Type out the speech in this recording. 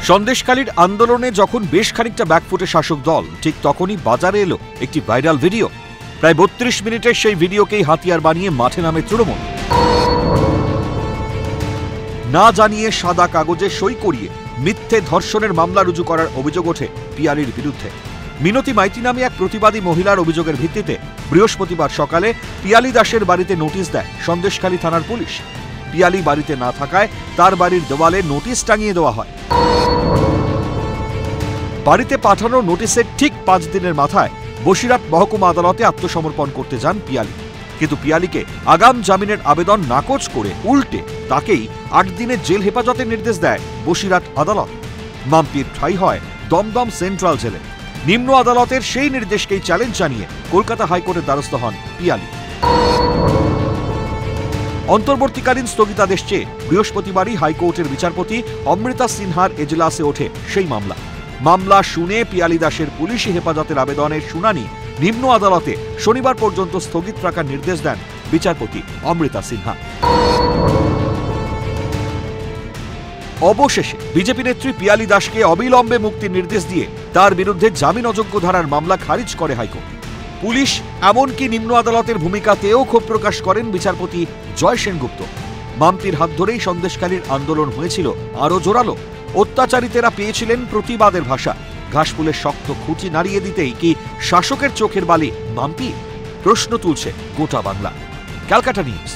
সন্দেশখালীর আন্দোলনে যখন বেশ খানিকটা ব্যাকফুটে শাসক দল, ঠিক তখনই বাজারে এলো একটি ভাইরাল ভিডিও। প্রায় 32 মিনিটের সেই ভিডিওকেই হাতিয়ার বানিয়ে মাঠে নামে তৃণমূল। না জানিয়ে সাদা কাগজে সই করিয়ে মিথ্যে ধর্ষণের মামলা রুজু করার অভিযোগ ওঠে পিয়ালির বিরুদ্ধে। মিনতি মাইতি নামে এক প্রতিবাদী মহিলার অভিযোগের ভিত্তিতে বৃহস্পতিবার সকালে পিয়ালি দাসের বাড়িতে নোটিশ দেয় সন্দেশখালী থানার পুলিশ। পিয়ালি বাড়িতে না থাকায় তার বাড়ির দেওয়ালে নোটিশ টাঙিয়ে দেওয়া হয়। বাড়িতে পাঠানো নোটিশের ঠিক 5 দিনের মাথায় বসিরহাট মহকুমা আদালতে আত্মসমর্পণ করতে যান পিয়ালি। কিন্তু পিয়ালিকে আগাম জামিনের আবেদন নাকচ করে উল্টে তাকেই 8 দিনের জেল হেফাজতের নির্দেশ দেয় বসিরহাট আদালত। মাম্পির ঠাঁই হয় দমদম সেন্ট্রাল জেলে। নিম্ন আদালতের সেই নির্দেশকেই চ্যালেঞ্জ জানিয়ে কলকাতা হাইকোর্টের দ্বারস্থ হন পিয়ালি। অন্তর্বর্তীকালীন স্থগিতাদেশ চেয়ে বৃহস্পতিবারই হাইকোর্টের বিচারপতি অমৃতা সিনহার এজলাসে ওঠে সেই মামলা শুনে পিয়ালি দাসের পুলিশি হেফাজতের আবেদনের শুনানি নিম্ন আদালতে শনিবার পর্যন্ত স্থগিত রাখার নির্দেশ দেন বিচারপতি অমৃতা সিনহা। অবশেষে বিজেপি নেত্রী পিয়ালি দাসকে অবিলম্বে মুক্তির নির্দেশ দিয়ে তার বিরুদ্ধে জামিন অযোগ্য ধারার মামলা খারিজ করে হাইকোর্ট। পুলিশ এমনকি নিম্ন আদালতের ভূমিকাতেও ক্ষোভ প্রকাশ করেন বিচারপতি জয় সেনগুপ্ত। মাম্পির হাত ধরেই সন্দেশখালীর আন্দোলন হয়েছিল আরও জোরালো। অত্যাচারিতেরা পেয়েছিলেন প্রতিবাদের ভাষা। ঘাসফুলের শক্ত খুঁটি নাড়িয়ে দিতেই কি শাসকের চোখের বালি মাম্পি? প্রশ্ন তুলছে গোটা বাংলা। ক্যালকাটা নিউজ।